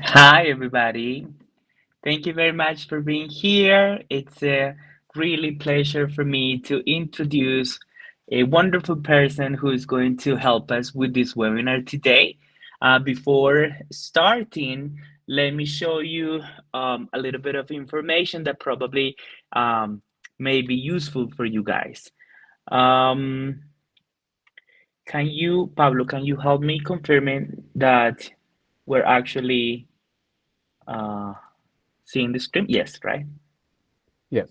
Hi, everybody. Thank you very much for being here. It's a really pleasure for me to introduce a wonderful person who is going to help us with this webinar today. Before starting, let me show you a little bit of information that probably um, may be useful for you guys. Um, Pablo, can you help me confirming that we're actually uh, seeing the screen? Yes, right? Yes.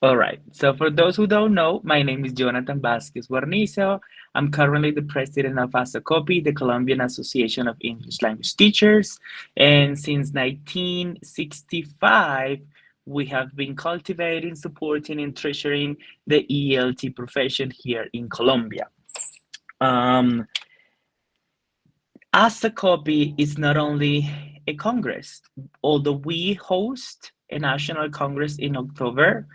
All right. So for those who don't know, my name is Jonathan Vasquez Guarnizo. I'm currently the president of ASACOPI, the Colombian Association of English Language Teachers. And since 1965, we have been cultivating, supporting, and treasuring the ELT profession here in Colombia. Um, ASACOPI is not only a congress, although we host a national congress in October.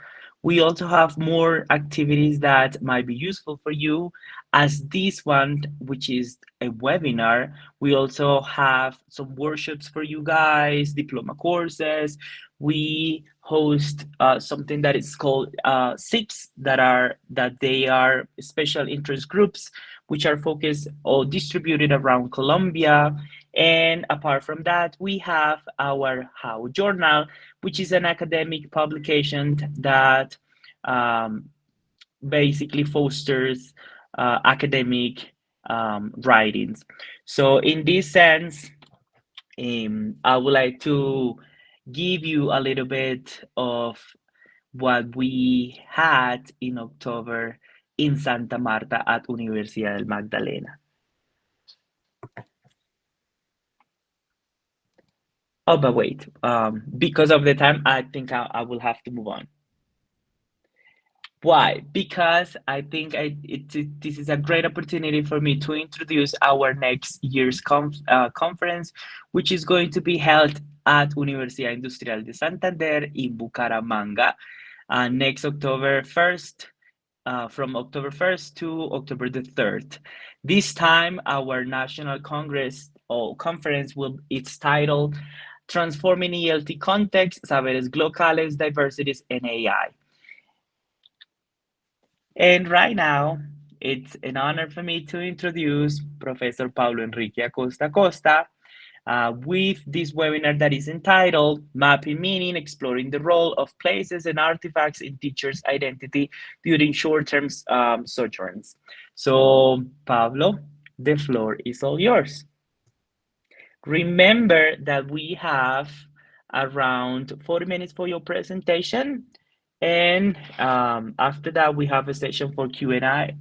We also have more activities that might be useful for you, as this one, which is a webinar. We also have some workshops for you guys, diploma courses. We host something that is called SIPs, that they are special interest groups, which are focused or distributed around Colombia. And apart from that, we have our How Journal, which is an academic publication that um, basically fosters academic writings. So, in this sense, I would like to give you a little bit of what we had in October in Santa Marta at Universidad del Magdalena. Oh, but wait, because of the time, I think I will have to move on. Why? Because I think this is a great opportunity for me to introduce our next year's conference, which is going to be held at Universidad Industrial de Santander in Bucaramanga next October 1st, from October 1st to October the 3rd. This time, our national congress or conference it's titled Transforming ELT Context, Saberes Globales, Diversities, and AI. And right now, it's an honor for me to introduce Professor Pablo Enrique Acosta Acosta with this webinar that is entitled Mapping Meaning, Exploring the Role of Places and Artifacts in Teachers' Identity During Short-Term Sojourns. So, Pablo, the floor is all yours. Remember that we have around 40 minutes for your presentation. And after that, we have a session for Q&A,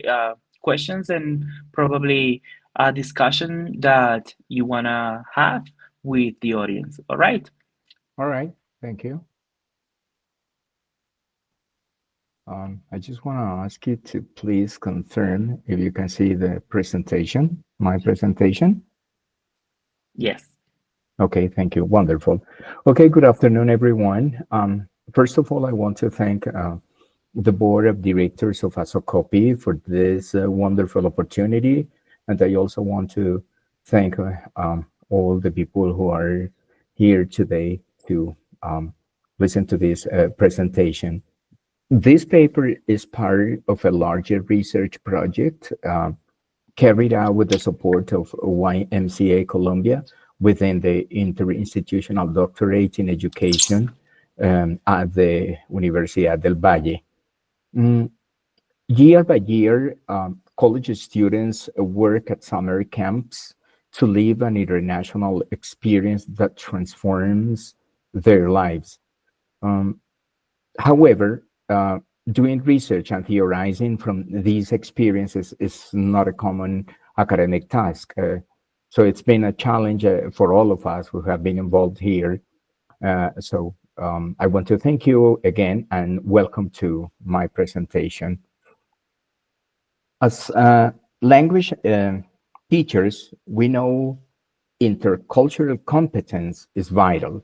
questions, and probably a discussion that you want to have with the audience. All right. All right. Thank you. I just want to ask you to please confirm if you can see the presentation, my presentation. Yes. Okay, thank you. Wonderful. Okay, good afternoon, everyone. First of all, I want to thank the board of directors of ASOCOPI for this wonderful opportunity. And I also want to thank all the people who are here today to listen to this presentation. This paper is part of a larger research project carried out with the support of YMCA Colombia within the Interinstitutional Doctorate in Education at the Universidad del Valle. Mm, Year by year, college students work at summer camps to live an international experience that transforms their lives. Um, However, doing research and theorizing from these experiences is not a common academic task. So it's been a challenge for all of us who have been involved here. I want to thank you again and welcome to my presentation. As language teachers, we know intercultural competence is vital.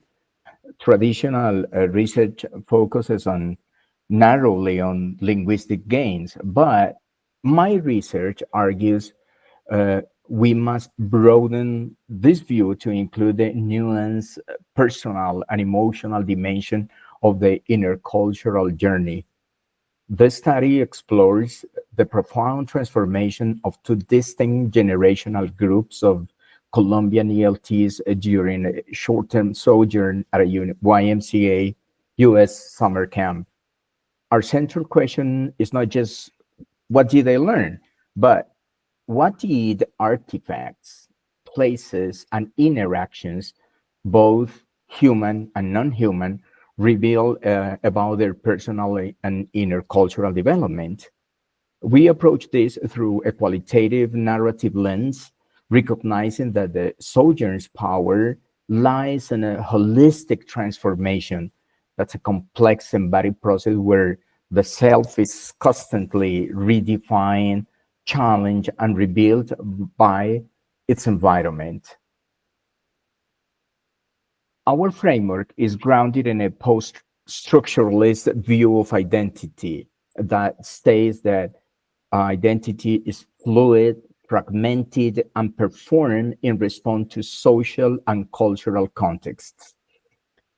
Traditional research focuses on narrowly on linguistic gains, but my research argues we must broaden this view to include the nuanced personal and emotional dimension of the intercultural journey. The study explores the profound transformation of two distinct generational groups of Colombian ELTs during a short-term sojourn at a YMCA US summer camp. Our central question is not just what did they learn, but what did artifacts, places, and interactions, both human and non-human, reveal about their personal and intercultural development? We approach this through a qualitative narrative lens, recognizing that the sojourn's power lies in a holistic transformation. That's a complex embodied process where the self is constantly redefined, challenged, and rebuilt by its environment. Our framework is grounded in a post structuralist view of identity that states that identity is fluid, fragmented, and performed in response to social and cultural contexts.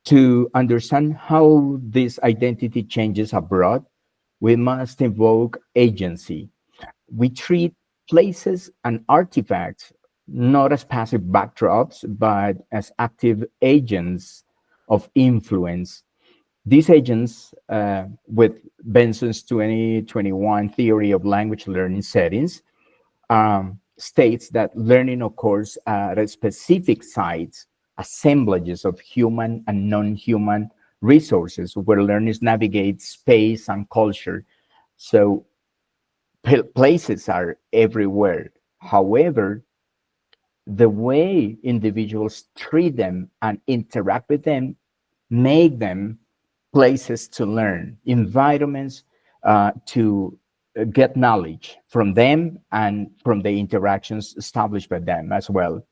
To understand how this identity changes abroad, we must invoke agency. We treat places and artifacts not as passive backdrops, but as active agents of influence. These agents, with Benson's 2021 theory of language learning settings, states that learning occurs at a specific sites, assemblages of human and non-human resources where learners navigate space and culture. So places are everywhere. However, the way individuals treat them and interact with them make them places to learn, environments to get knowledge from them and from the interactions established by them as well.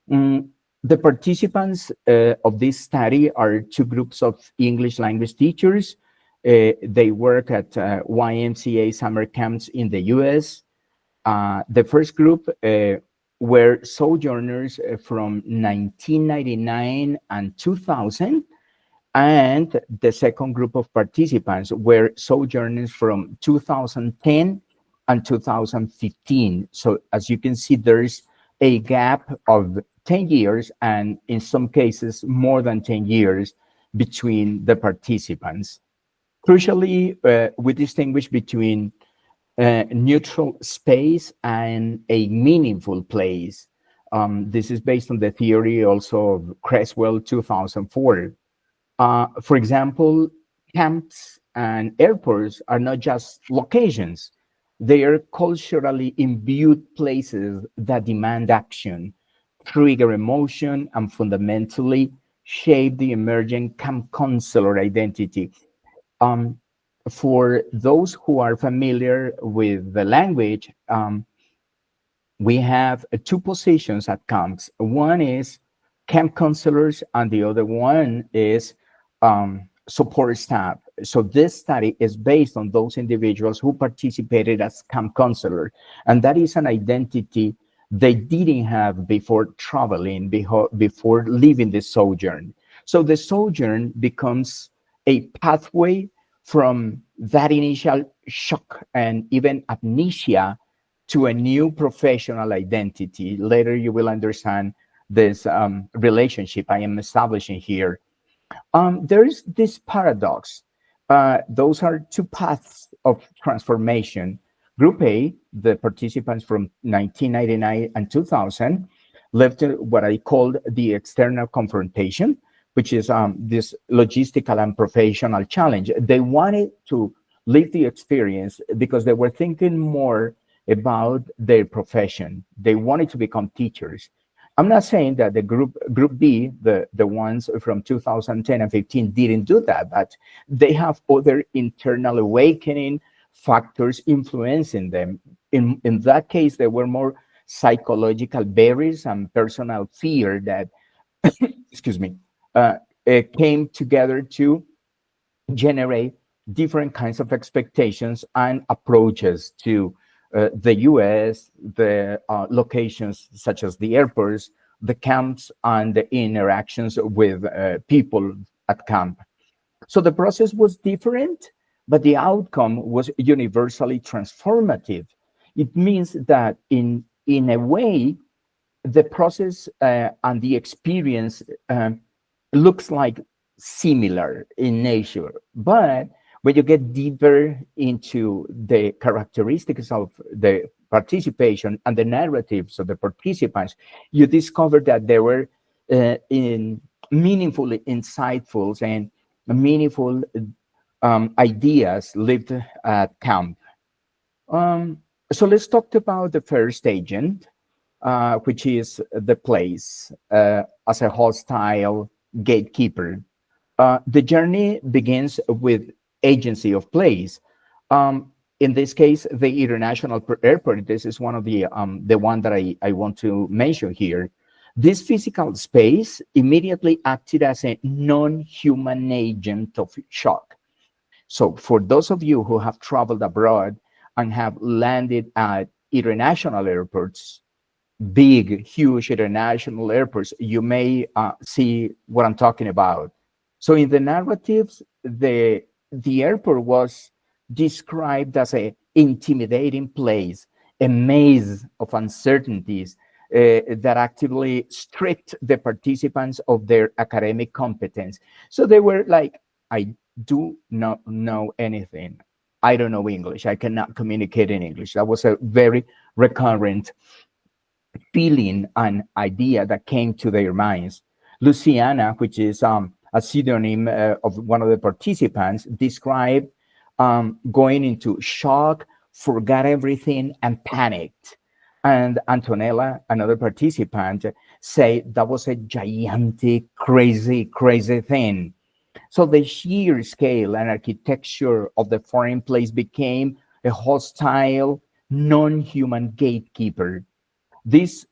Mm, the participants of this study are two groups of English language teachers. They work at YMCA summer camps in the US. The first group were sojourners from 1999 and 2000, and the second group of participants were sojourners from 2010 and 2015. So as you can see, there's a gap of 10 years, and in some cases, more than 10 years between the participants. Crucially, we distinguish between neutral space and a meaningful place. This is based on the theory also of Creswell 2004. For example, camps and airports are not just locations, they are culturally imbued places that demand action, trigger emotion, and fundamentally shape the emerging camp consular identity. Um, for those who are familiar with the language, we have two positions at camps. One is camp counselors, and the other one is support staff. So this study is based on those individuals who participated as camp counselor, and that is an identity they didn't have before traveling, before leaving the sojourn. So the sojourn becomes a pathway from that initial shock and even amnesia to a new professional identity. Later, you will understand this relationship I am establishing here. There is this paradox. Those are two paths of transformation. Group A, the participants from 1999 and 2000, lived what I called the external confrontation, which is this logistical and professional challenge. They wanted to live the experience because they were thinking more about their profession. They wanted to become teachers. I'm not saying that the group B, the ones from 2010 and 15 didn't do that, but they have other internal awakening factors influencing them. In that case, there were more psychological barriers and personal fear that, excuse me, came together to generate different kinds of expectations and approaches to the US, the locations such as the airports, the camps, and the interactions with people at camp. So the process was different, but the outcome was universally transformative. It means that in a way, the process and the experience looks like similar in nature, but when you get deeper into the characteristics of the participation and the narratives of the participants, you discover that there were in meaningfully insightful and meaningful ideas lived at camp. Um, so let's talk about the first agent, which is the place as a hostile gatekeeper. The journey begins with agency of place. In this case, the international airport. This is one of the one that I want to mention here. This physical space immediately acted as a non-human agent of shock. So for those of you who have traveled abroad and have landed at international airports, big, huge international airports, you may see what I'm talking about. So in the narratives, the airport was described as a intimidating place, a maze of uncertainties that actively stripped the participants of their academic competence. So they were like, I do not know anything. I don't know English. I cannot communicate in English. That was a very recurrent feeling and idea that came to their minds. Luciana, which is a pseudonym of one of the participants, described going into shock, forgot everything, and panicked. And Antonella, another participant, said that was a gigantic, crazy, crazy thing. So the sheer scale and architecture of the foreign place became a hostile, non-human gatekeeper. This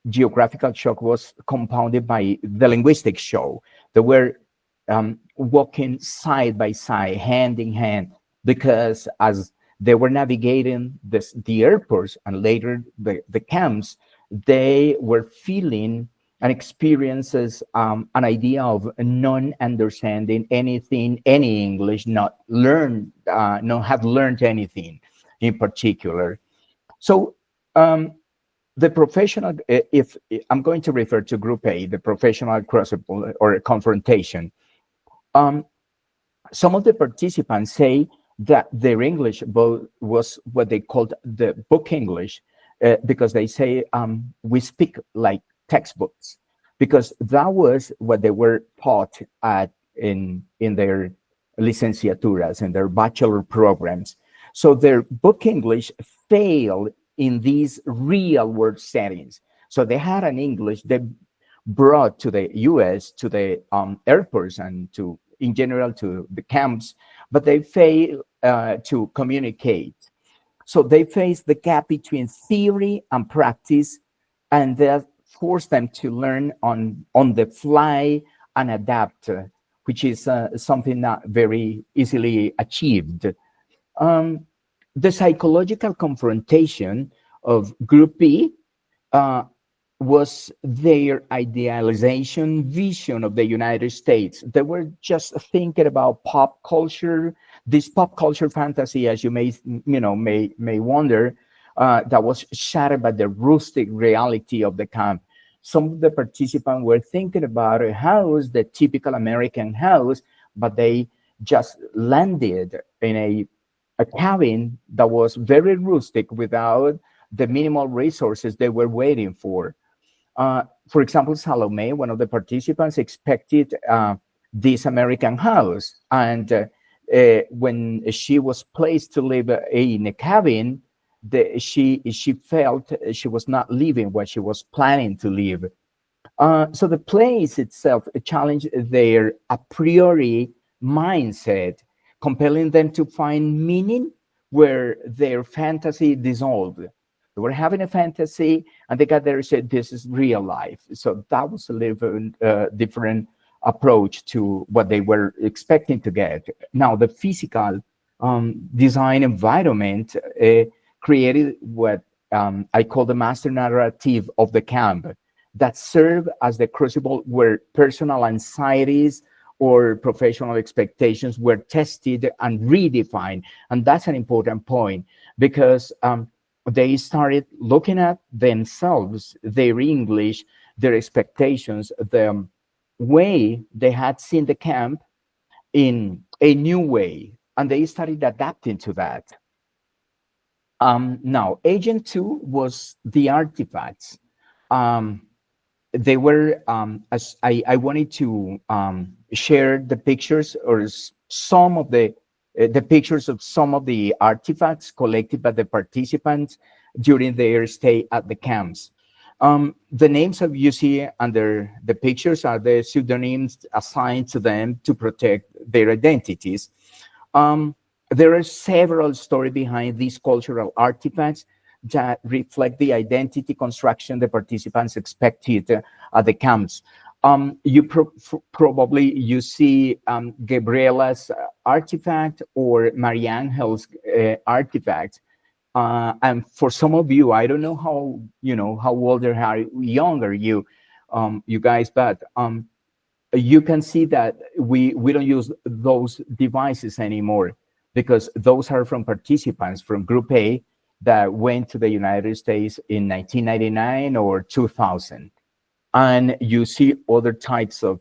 geographical shock was compounded by the linguistic show. They were walking side by side, hand in hand, because as they were navigating the airports and later the camps, they were feeling and experiences an idea of non-understanding anything, any English, not have learned anything in particular. So the professional, if I'm going to refer to Group A, the professional crucible or confrontation, um, some of the participants say that their English was what they called the book English, because they say we speak like textbooks, because that was what they were taught at in their licenciaturas and their bachelor programs. So their book English failed in these real world settings. So they had an English they brought to the US, to the airports, and to in general to the camps, but they fail to communicate. So they face the gap between theory and practice, and that force them to learn on the fly and adapt, which is something not very easily achieved. Um, the psychological confrontation of Group B uh, was their idealization vision of the United States. They were just thinking about pop culture, this pop culture fantasy, as you may wonder, that was shattered by the rustic reality of the camp. Some of the participants were thinking about a house, the typical American house, but they just landed in a cabin that was very rustic without the minimal resources they were waiting for. For example, Salome, one of the participants, expected this American house. And when she was placed to live in a cabin, she felt she was not living what she was planning to live. So the place itself challenged their a priori mindset, compelling them to find meaning where their fantasy dissolved. They were having a fantasy, and they got there and said, "This is real life." So that was a little different approach to what they were expecting to get. Now, the physical design environment created what I call the master narrative of the camp that serve as the crucible where personal anxieties or professional expectations were tested and redefined. And that's an important point because they started looking at themselves, their English, their expectations, the way they had seen the camp in a new way, and they started adapting to that. Now, Agent 2 was the artifacts. Um, they were, as I wanted to share the pictures or some of the pictures of some of the artifacts collected by the participants during their stay at the camps. The names of you see under the pictures are the pseudonyms assigned to them to protect their identities. Um, there are several stories behind these cultural artifacts that reflect the identity construction the participants expected at the camps. Probably you see Gabriella's artifact or Mariangel's artifact. And for some of you, I don't know how old or how young are you, you guys, but you can see that we don't use those devices anymore because those are from participants from Group A that went to the United States in 1999 or 2000. And you see other types of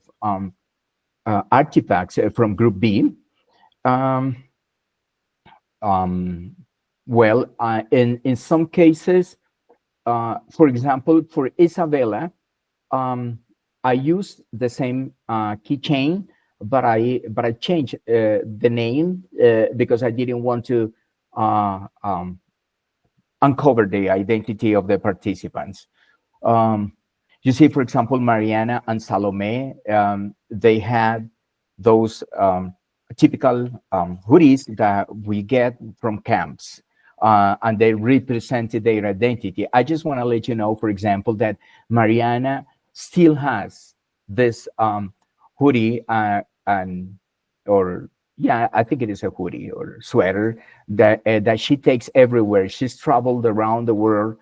artifacts from Group B. Um, um, in some cases, for example, for Isabella, um, I used the same keychain, but I changed the name because I didn't want to uh, um, uncover the identity of the participants. Um, you see, for example, Mariana and Salome, they had those typical hoodies that we get from camps, and they represented their identity. I just want to let you know, for example, that Mariana still has this hoodie and or yeah, I think it is a hoodie or sweater that she takes everywhere. She's traveled around the world,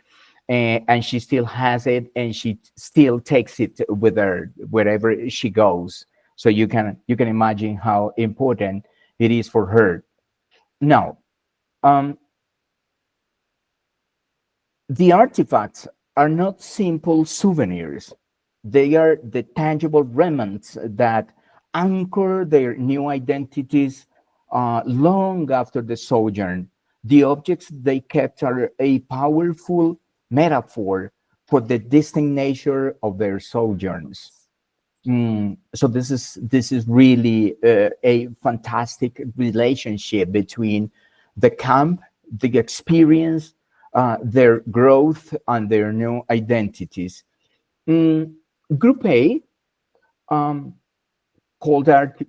and she still has it, and she still takes it with her wherever she goes. So you can imagine how important it is for her. Now, um, the artifacts are not simple souvenirs. They are the tangible remnants that anchor their new identities long after the sojourn. The objects they kept are a powerful metaphor for the distinct nature of their sojourns. So this is really a fantastic relationship between the camp, the experience, their growth, and their new identities. Mm, Group A, um, called art,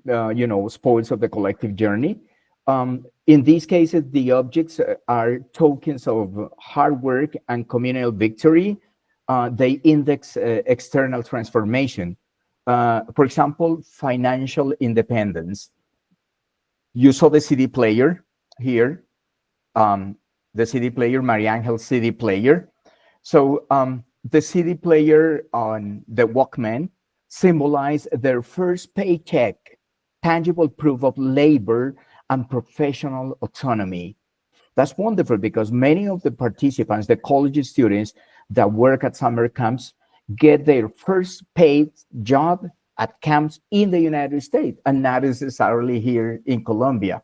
spoils of the collective journey. In these cases, the objects are tokens of hard work and communal victory. They index external transformation. For example, financial independence. You saw the CD player here, um, the CD player, Mariangel CD player. So the CD player on the Walkman symbolized their first paycheck, tangible proof of labor and professional autonomy. That's wonderful because many of the participants, the college students that work at summer camps, get their first paid job at camps in the United States and not necessarily here in Colombia.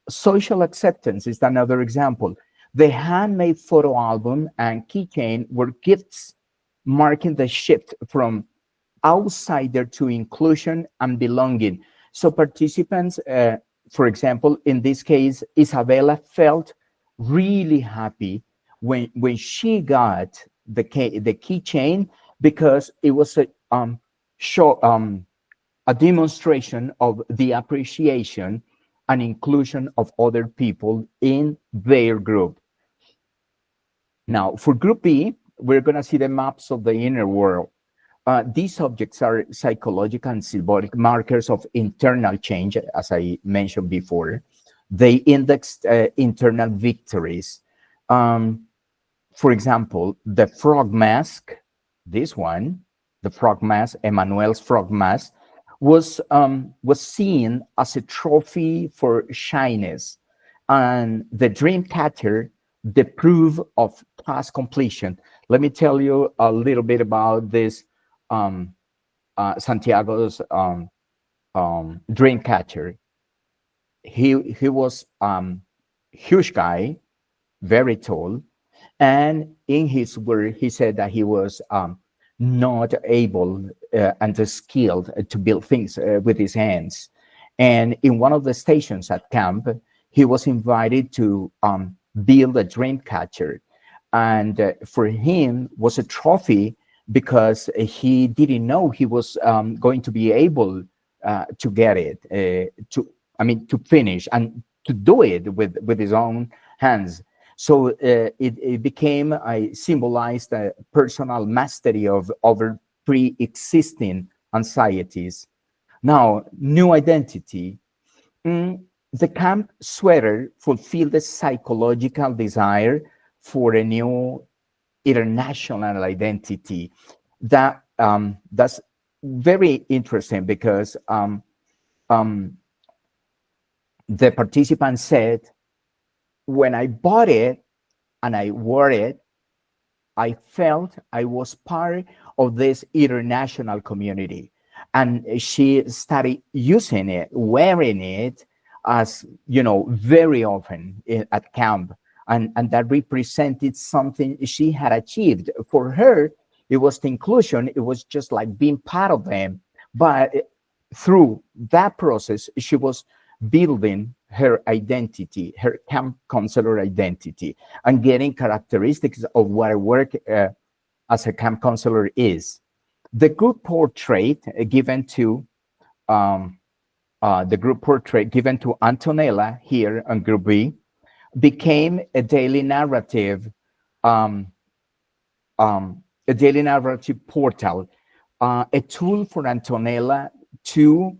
Social acceptance is another example. The handmade photo album and keychain were gifts marking the shift from outsider to inclusion and belonging. So participants, for example, in this case, Isabella felt really happy when she got the keychain because it was show, a demonstration of the appreciation and inclusion of other people in their group. Now, for Group B, we're going to see the maps of the inner world. These objects are psychological and symbolic markers of internal change, as I mentioned before. They index internal victories. Um, for example, the frog mask, this one, the frog mask, Emmanuel's frog mask, was seen as a trophy for shyness, and the dream catcher, the proof of task completion. Let me tell you a little bit about this um, Santiago's dream catcher. He was huge guy, very tall, and in his word, he said that he was not able and skilled to build things with his hands. And in one of the stations at camp, he was invited to build a dream catcher. And for him was a trophy because he didn't know he was going to be able to get it, to finish and to do it with his own hands. So it became a symbolized personal mastery of over pre-existing anxieties. Now, new identity. Mm, the camp sweater fulfilled the psychological desire for a new international identity. That's very interesting because um, the participant said, when I bought it and I wore it, I felt I was part of this international community. And she started using it, wearing it as, very often at camp. And that represented something she had achieved. For her, it was the inclusion, it was just like being part of them. But through that process, she was building her identity, her camp counselor identity, and getting characteristics of what a work as a camp counselor is. The group portrait given to Antonella here on Group B became um, a daily narrative portal, a tool for Antonella to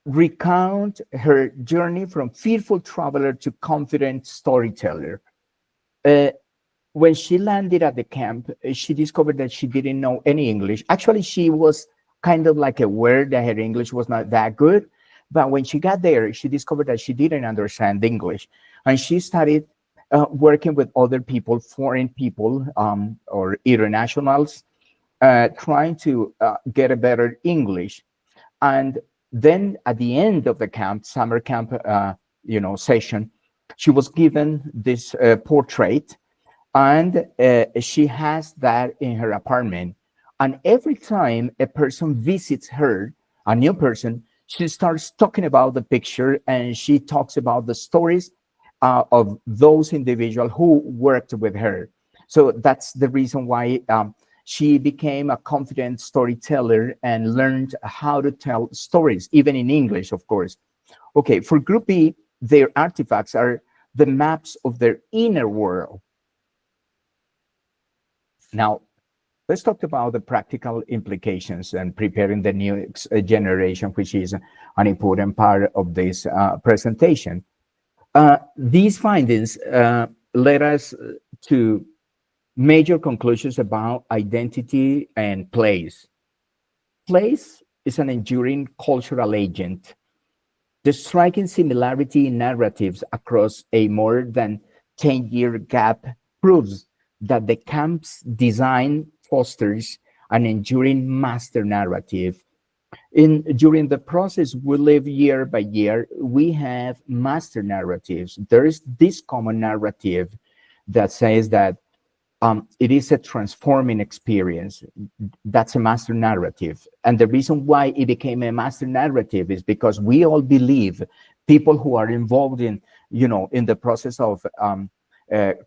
recount her journey from fearful traveler to confident storyteller. Uh, when she landed at the camp, she discovered that she didn't know any English. Actually, she was kind of like aware that her English was not that good. But when she got there, she discovered that she didn't understand English. And she started working with other people, foreign people or internationals, trying to get a better English. And then at the end of the camp, summer camp, session, she was given this portrait, and she has that in her apartment. And every time a person visits her, a new person, she starts talking about the picture, and she talks about the stories of those individuals who worked with her. So that's the reason why she became a confident storyteller and learned how to tell stories, even in English, of course. Okay, for Group B, their artifacts are the maps of their inner world. Now, let's talk about the practical implications and preparing the new generation, which is an important part of this presentation. These findings led us to major conclusions about identity and place. Place is an enduring cultural agent. The striking similarity in narratives across a more than 10-year gap proves that the camp's design fosters an enduring master narrative. During the process we live year by year, we have master narratives. There is this common narrative that says that it is a transforming experience. That's a master narrative. And the reason why it became a master narrative is because we all believe, people who are involved in the process of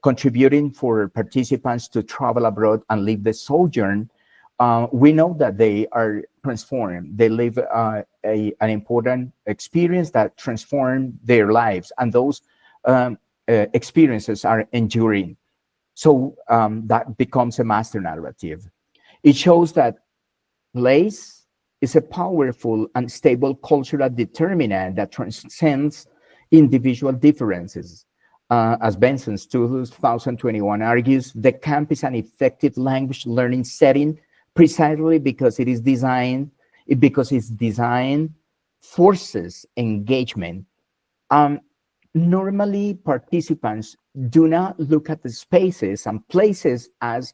contributing for participants to travel abroad and live the sojourn, we know that they are transformed. They live an important experience that transform their lives, and those experiences are enduring. So that becomes a master narrative. It shows that place is a powerful and stable cultural determinant that transcends individual differences. As Benson's 2021 argues, the camp is an effective language learning setting precisely because its design forces engagement. Um, Normally, participants do not look at the spaces and places as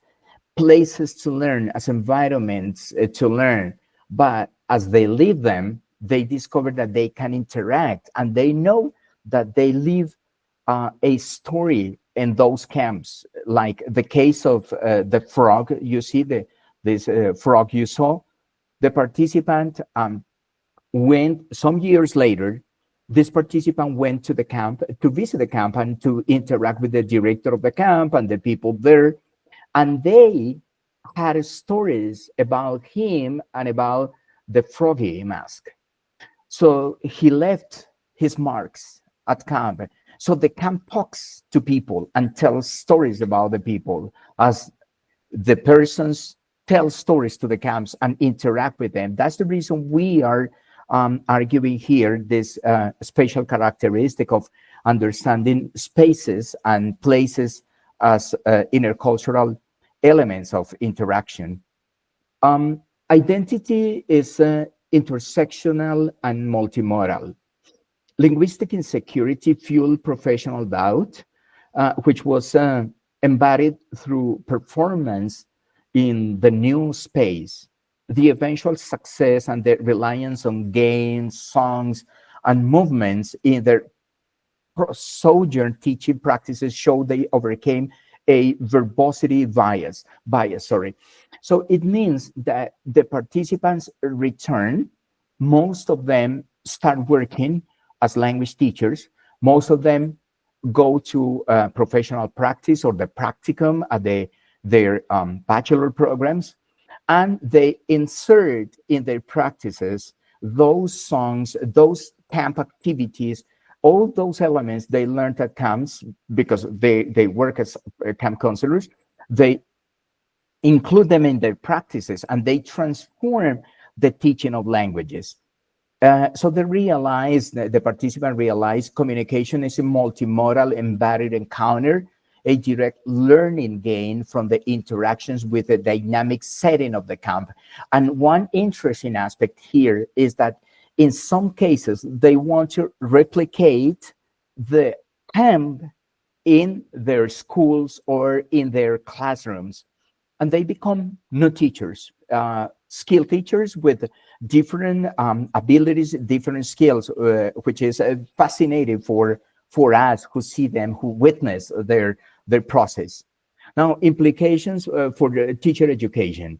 places to learn, as environments to learn. But as they leave them, they discover that they can interact and they know that they live a story in those camps. Like the case of the frog, you see, this frog you saw, the participant went some years later. This participant went to the camp to visit the camp and to interact with the director of the camp and the people there, and they had stories about him and about the froggy mask. So he left his marks at camp. So the camp talks to people and tells stories about the people as the persons tell stories to the camps and interact with them. That's the reason we are arguing here this spatial characteristic of understanding spaces and places as intercultural elements of interaction. Identity is intersectional and multimodal. Linguistic insecurity fueled professional doubt, which was embodied through performance in the new space. The eventual success and the reliance on games, songs, and movements in their sojourn teaching practices show they overcame a verbosity bias. So it means that the participants return, most of them start working as language teachers, most of them go to professional practice or the practicum at their bachelor programs, and they insert in their practices those songs, those camp activities, all those elements they learned at camps because they work as camp counselors. They include them in their practices and they transform the teaching of languages. So the participant realized communication is a multimodal embodied encounter, a direct learning gain from the interactions with the dynamic setting of the camp. And one interesting aspect here is that in some cases, they want to replicate the camp in their schools or in their classrooms, and they become new teachers, skill teachers with different abilities, different skills, which is fascinating for us who see them, who witness their process. Now, implications for the teacher education.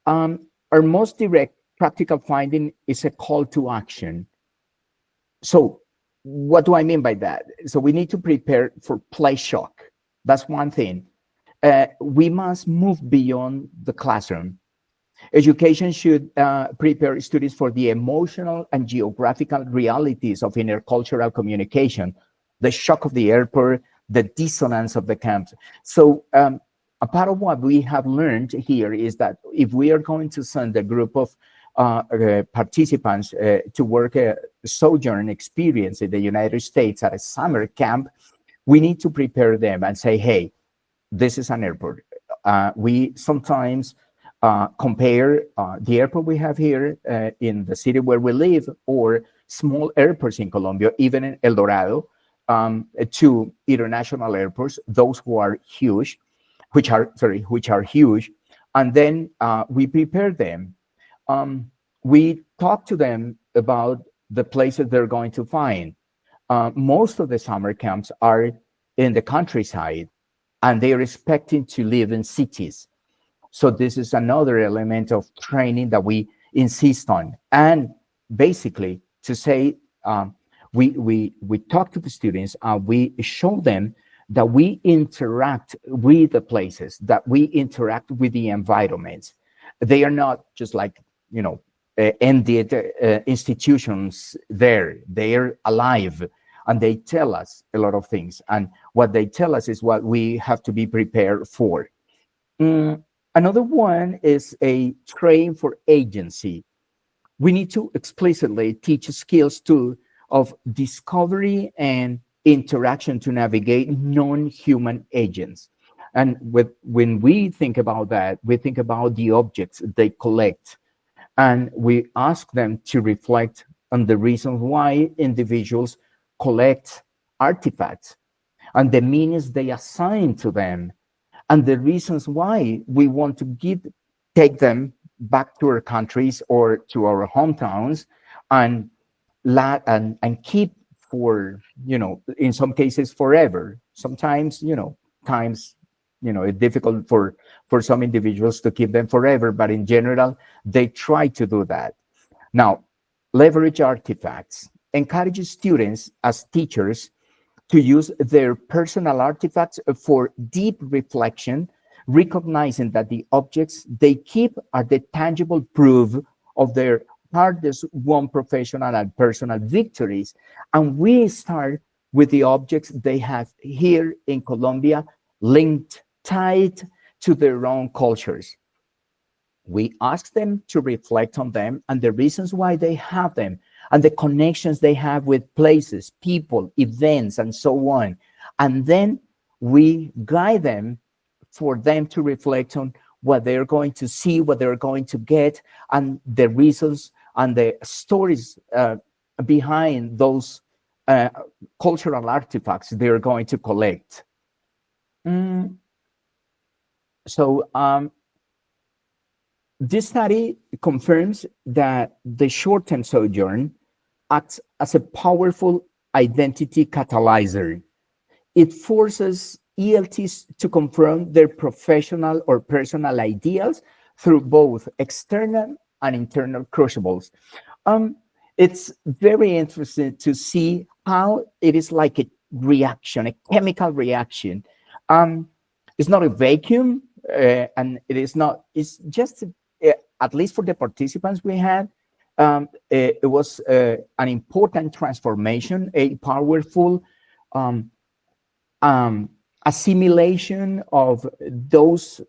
Our most direct practical finding is a call to action. So what do I mean by that? So we need to prepare for play shock. That's one thing. We must move beyond the classroom. Education should prepare students for the emotional and geographical realities of intercultural communication, the shock of the airport, the dissonance of the camps. So a part of what we have learned here is that if we are going to send a group of participants to work a sojourn experience in the United States at a summer camp, we need to prepare them and say, hey, this is an airport. We sometimes compare the airport we have here in the city where we live or small airports in Colombia, even in El Dorado, to international airports, those who are huge, which are huge. And then we prepare them. We talk to them about the places they're going to find. Most of the summer camps are in the countryside, and they are expecting to live in cities. So this is another element of training that we insist on. And basically, to say, we talk to the students, we show them that we interact with the places, that we interact with the environments. They are not just like, ended institutions there. They are alive, and they tell us a lot of things. And what they tell us is what we have to be prepared for. Another one is a train for agency. We need to explicitly teach skills too of discovery and interaction to navigate non-human agents. And when we think about that, we think about the objects they collect, and we ask them to reflect on the reasons why individuals collect artifacts and the meanings they assign to them, and the reasons why we want to take them back to our countries or to our hometowns, and and keep for, in some cases forever. Sometimes, times, it's difficult for some individuals to keep them forever, but in general they try to do that. Now, leverage artifacts encourages students as teachers to use their personal artifacts for deep reflection, recognizing that the objects they keep are the tangible proof of their hardest won professional and personal victories. And we start with the objects they have here in Colombia, linked tight to their own cultures. We ask them to reflect on them and the reasons why they have them and the connections they have with places, people, events, and so on. And then we guide them for them to reflect on what they're going to see, what they're going to get, and the reasons and the stories behind those uh, cultural artifacts they're going to collect. Mm, so, this study confirms that the short-term sojourn acts as a powerful identity catalyzer. It forces ELTs to confront their professional or personal ideals through both external and internal crucibles. Um, it's very interesting to see how it is like a reaction, a chemical reaction. Um, it's not a vacuum, and it is not, it's just, at least for the participants we had, it was an important transformation, a powerful um, um, assimilation of those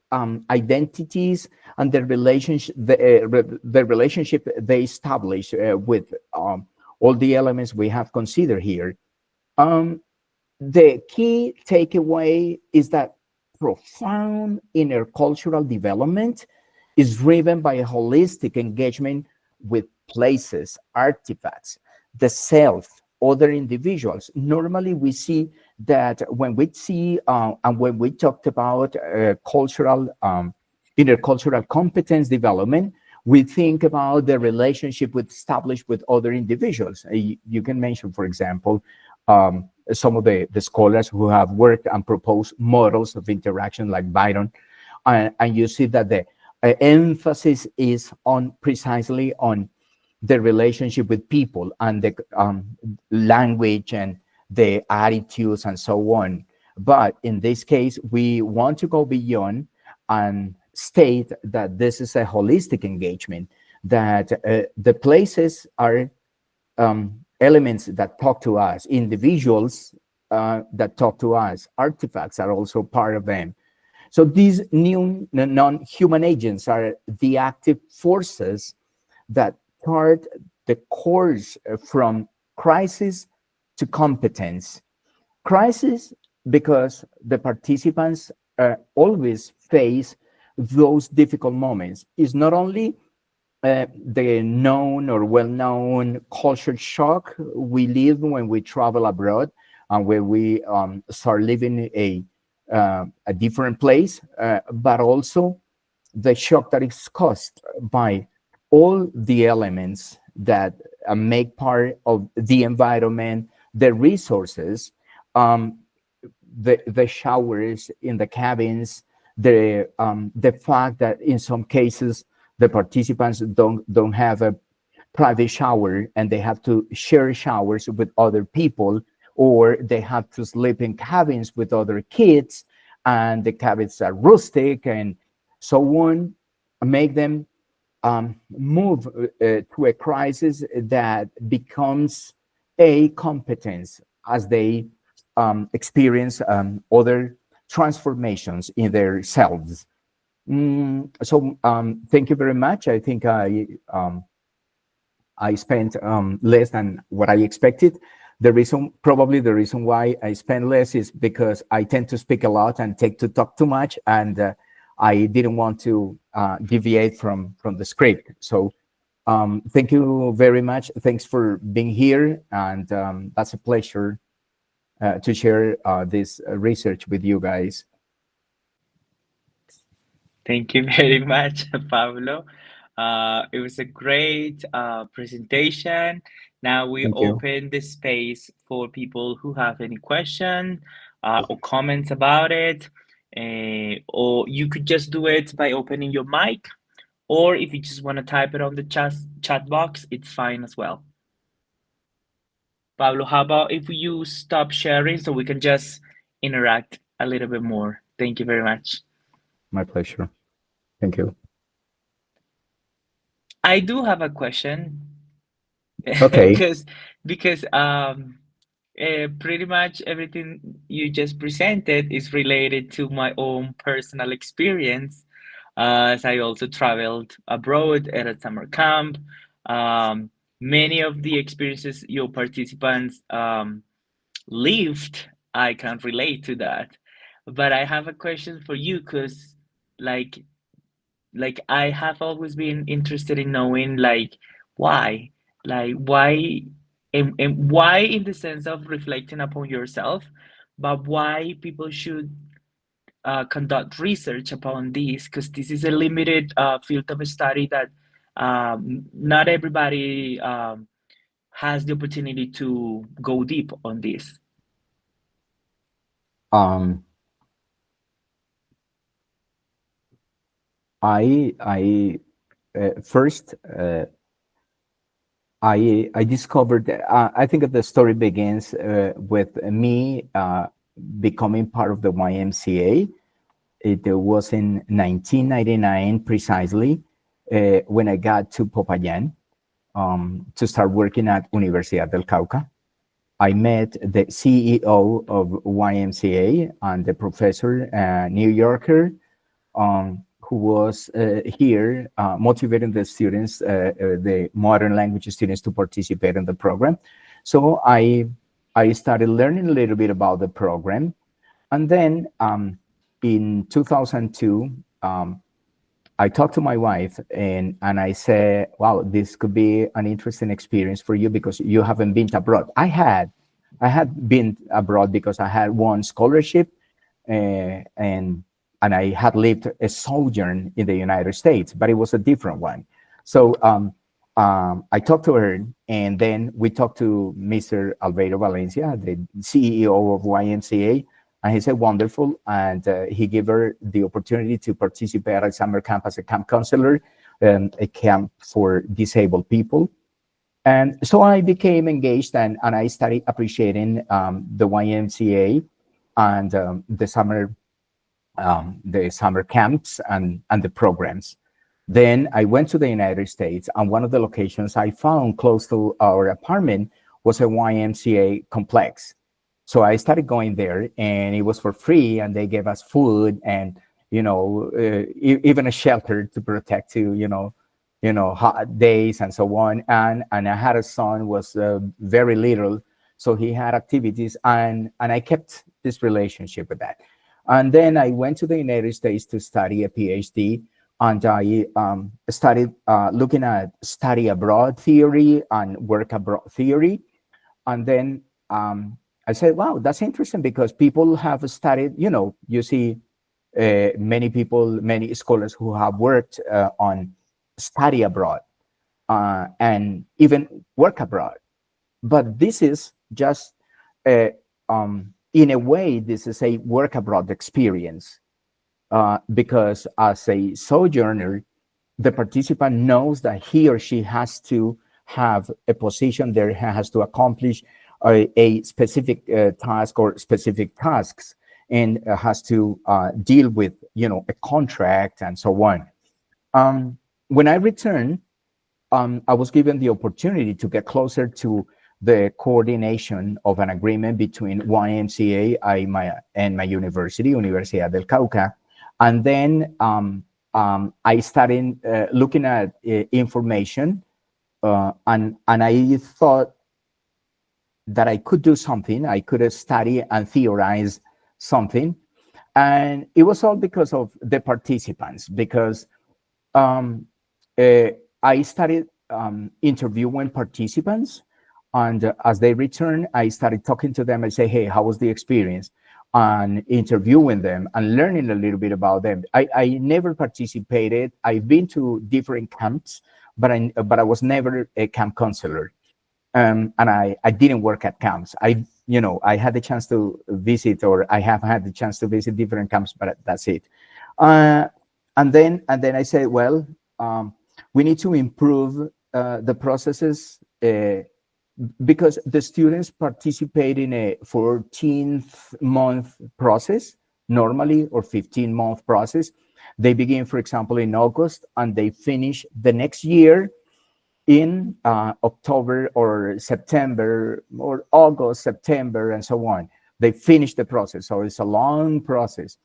identities and the relationship they establish with all the elements we have considered here. Um, the key takeaway is that profound intercultural development is driven by a holistic engagement with places, artifacts, the self, other individuals. Normally, we see that when we see and when we talked about cultural, intercultural competence development, we think about the relationship with established with other individuals. You can mention, for example, some of the scholars who have worked and proposed models of interaction like Byron, and you see that the emphasis is on precisely on the relationship with people and the language and the attitudes and so on. But in this case, we want to go beyond and state that this is a holistic engagement, that the places are elements that talk to us, individuals that talk to us, artifacts are also part of them. So these new non-human agents are the active forces that chart the course from crisis to competence. Crisis because the participants always face those difficult moments. It's not only the known or well-known culture shock we live when we travel abroad and when we start living a different place, but also the shock that is caused by all the elements that make part of the environment, the resources, um, the showers in the cabins, the fact that in some cases the participants don't have a private shower and they have to share showers with other people, or they have to sleep in cabins with other kids, and the cabins are rustic and so on, make them move to a crisis that becomes a competence as they experience other transformations in their selves. So thank you very much. I think I spent less than what I expected. Probably the reason why I spend less is because I tend to speak a lot and take to talk too much, and I didn't want to deviate from the script. So thank you very much. Thanks for being here, and that's a pleasure to share this research with you guys. Thank you very much, Pablo. It was a great presentation. Now we Thank you. open the space for people who have any question or comments about it. Or you could just do it by opening your mic, or if you just want to type it on the chat box, it's fine as well. Pablo, how about if you stop sharing so we can just interact a little bit more? Thank you very much. My pleasure. Thank you. I do have a question Okay. because pretty much everything you just presented is related to my own personal experience, as I also traveled abroad at a summer camp. Um, Many of the experiences your participants lived, I can relate to that. But I have a question for you because, like, I have always been interested in knowing why, why, and why in the sense of reflecting upon yourself, but why people should conduct research upon this, because this is a limited field of study that not everybody has the opportunity to go deep on this. Um, I first I discovered that, I think the story begins with me becoming part of the YMCA. It was in 1999 precisely, when I got to Popayán to start working at Universidad del Cauca. I met the CEO of YMCA and the professor, New Yorker, who was here motivating the students, the modern language students, to participate in the program. So I started learning a little bit about the program. And then in 2002, I talked to my wife, and I said, wow, this could be an interesting experience for you because you haven't been abroad. I had been abroad because I had won scholarship, and I had lived a sojourn in the United States, but it was a different one. So I talked to her, and then we talked to Mr. Albeiro Valencia, the CEO of YMCA, and he said, wonderful. And he gave her the opportunity to participate at a summer camp as a camp counselor, a camp for disabled people. And so I became engaged, and I started appreciating the YMCA and the summer camps and the programs. Then I went to the United States, and one of the locations I found close to our apartment was a YMCA complex. So I started going there, and it was for free, and they gave us food and even a shelter to protect hot days and so on. And I had a son was very little, so he had activities, and I kept this relationship with that. And then I went to the United States to study a PhD, and I started looking at study abroad theory and work abroad theory. And then I said, wow, that's interesting because people have studied, you see many scholars who have worked on study abroad and even work abroad. But this is just, in a way, this is a work abroad experience because as a sojourner, the participant knows that he or she has to have a position there, has to accomplish a specific task or specific tasks, and has to deal with, a contract and so on. When I returned, I was given the opportunity to get closer to the coordination of an agreement between YMCA and my university, Universidad del Cauca. And then I started looking at information, and I thought that I could do something. I could study and theorize something, and it was all because of the participants. Because um, uh, I started interviewing participants, and as they return, I started talking to them and say, "Hey, how was the experience?" And interviewing them and learning a little bit about them. I never participated. I've been to different camps, but I was never a camp counselor, and I didn't work at camps. I had the chance to visit, or I have had the chance to visit different camps, but that's it. Uh, and then I said, well, we need to improve the processes, because the students participate in a 14-month process normally, or 15-month process. They begin, for example, in August, and they finish the next year in October or September, or August, September, and so on. They finish the process. So it's a long process.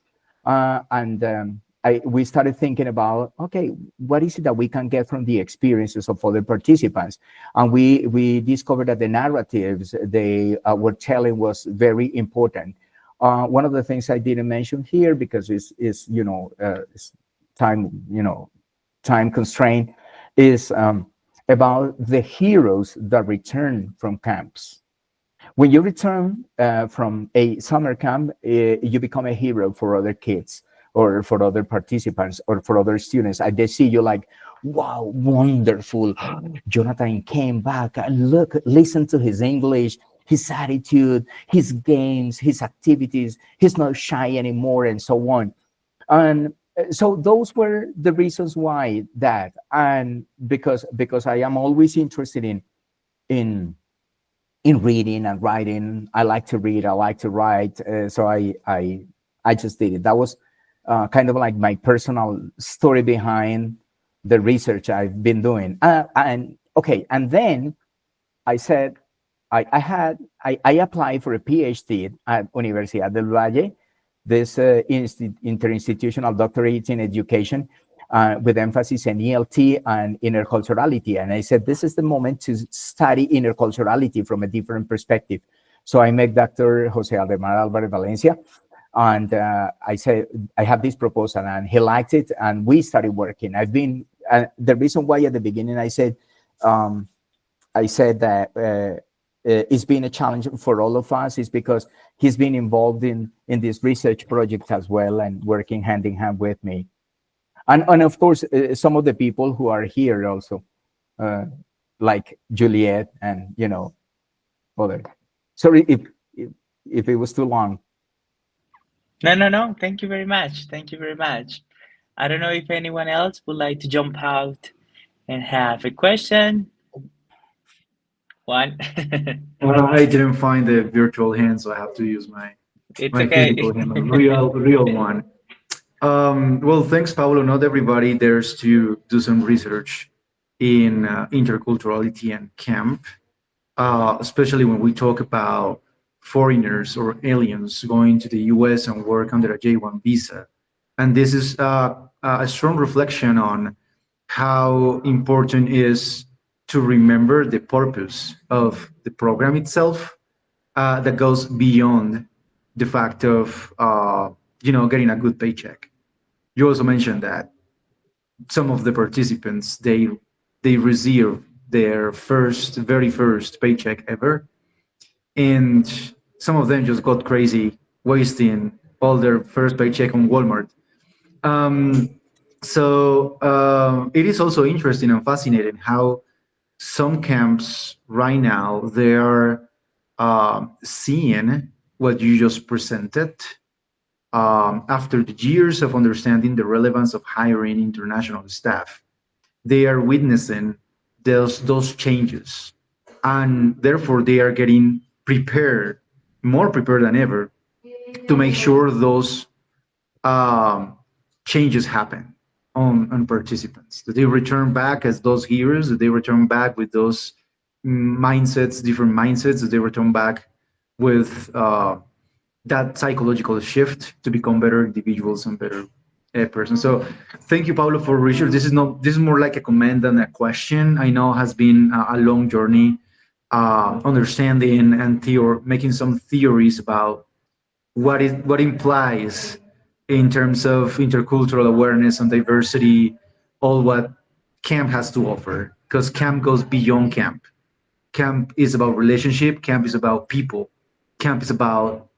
And we started thinking about, okay, what is it that we can get from the experiences of other participants? And we discovered that the narratives they were telling was very important. One of the things I didn't mention here, because it's time, time constraint, is about the heroes that return from camps. When you return from a summer camp, you become a hero for other kids, or for other participants, or for other students. And they see you like, wow, wonderful. Jonathan came back. Look, listen to his English, his attitude, his games, his activities. He's not shy anymore, and so on. And so those were the reasons why that. And because I am always interested in in reading and writing. I like to read, I like to write. So I just did it. That was kind of like my personal story behind the research I've been doing. And okay, and then I said, I applied for a PhD at Universidad del Valle, this interinstitutional doctorate in education, with emphasis in ELT and interculturality. And I said, this is the moment to study interculturality from a different perspective. So I met Dr. Jose Aldemar Alvarez Valencia, and I said, I have this proposal, and he liked it, and we started working. The reason why at the beginning um, I said that it's been a challenge for all of us is because he's been involved in this research project as well, and working hand in hand with me. And of course, some of the people who are here also, uh, like Juliet and, other. Sorry if it was too long. No, no, no. Thank you very much. Thank you very much. I don't know if anyone else would like to jump out and have a question. One. I didn't find the virtual hand, so I have to use my It's my okay. physical hand, a real one. Well, thanks, Pablo. Not everybody dares to do some research in interculturality and camp, especially when we talk about foreigners or aliens going to the US and work under a J1 visa. And this is a strong reflection on how important it is to remember the purpose of the program itself, that goes beyond the fact of getting a good paycheck. You also mentioned that some of the participants they receive their very first paycheck ever, and some of them just got crazy wasting all their first paycheck on Walmart. Um, so it is also interesting and fascinating how some camps right now they are seeing what you just presented, after the years of understanding the relevance of hiring international staff. They are witnessing those changes, and therefore they are getting prepared, more prepared than ever, to make sure those um, changes happen on participants. That they return back as those heroes. That they return back with those mindsets, different mindsets. That they return back with that psychological shift to become better individuals and better persons. So, thank you, Pablo, for research. This is not. This is more like a comment than a question. I know it has been a long journey understanding and making some theories about what implies in terms of intercultural awareness and diversity, all what camp has to offer. Because camp goes beyond camp. Camp is about relationship. Camp is about people. Camp is about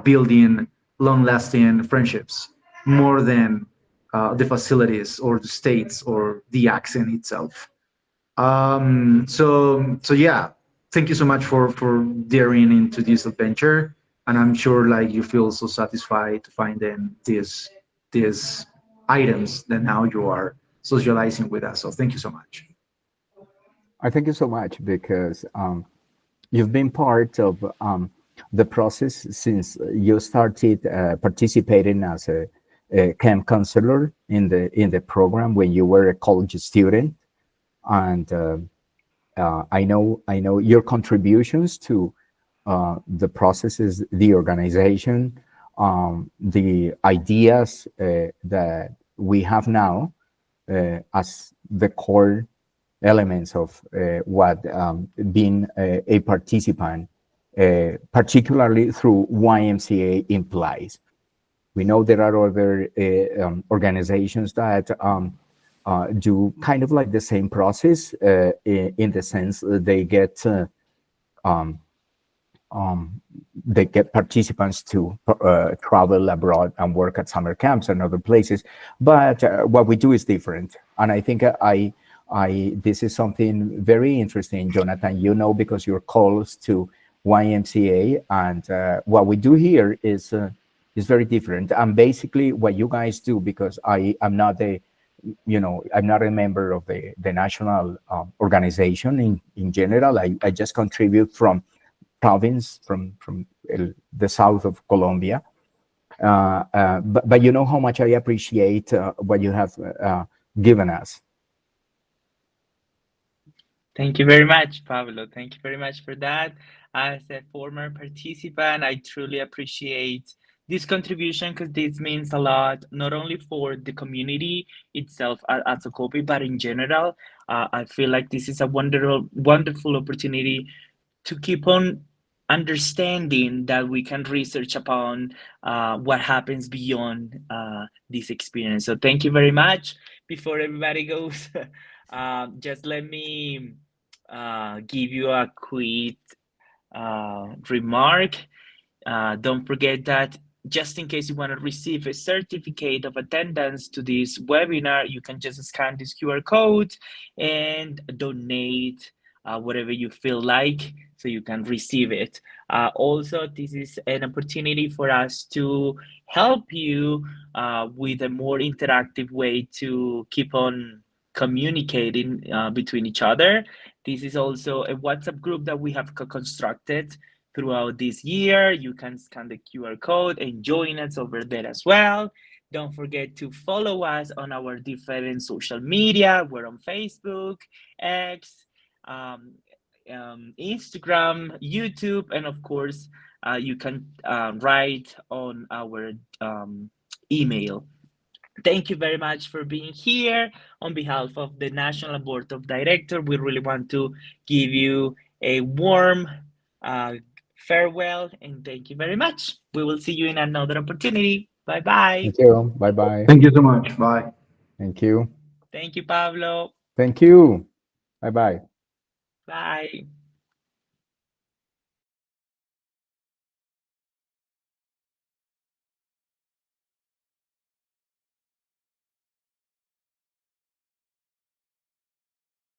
building long-lasting friendships more than the facilities or the states or the accent itself. So yeah, thank you so much for daring into this adventure, and I'm sure like you feel so satisfied to find in these items that now you are socializing with us. So thank you so much. I thank you so much because you've been part of the process since you started participating as a camp counselor in the program when you were a college student, and I know your contributions to the processes, the organization, the ideas that we have now as the core elements of what being a participant, particularly through YMCA, implies. We know there are other organizations that do kind of like the same process in the sense that um, they get participants to travel abroad and work at summer camps and other places. But what we do is different. And I think this is something very interesting, Jonathan, you know, because you're close to YMCA, and what we do here is very different. And basically what you guys do, because I am not I'm not a member of the national organization in general. I just contribute from province, from the south of Colombia. But you know how much I appreciate what you have given us. Thank you very much, Pablo. Thank you very much for that. As a former participant, I truly appreciate this contribution because this means a lot, not only for the community itself as a copy, but in general. I feel like this is a wonderful opportunity to keep on understanding that we can research upon what happens beyond this experience. So thank you very much. Before everybody goes, just let me give you a quick remark. Don't forget that just in case you want to receive a certificate of attendance to this webinar, you can just scan this QR code and donate whatever you feel like so you can receive it. Also, this is an opportunity for us to help you with a more interactive way to keep on communicating between each other. This is also a WhatsApp group that we have constructed throughout this year. You can scan the QR code and join us over there as well. Don't forget to follow us on our different social media. We're on Facebook, X, Instagram, YouTube, and of course, you can write on our email. Thank you very much for being here. On behalf of the National Board of Directors, we really want to give you a warm uh, farewell and thank you very much. We will see you in another opportunity. Bye bye. Thank you. Bye bye. Thank you so much. Bye. Thank you. Thank you, Pablo. Thank you. Bye bye. Bye.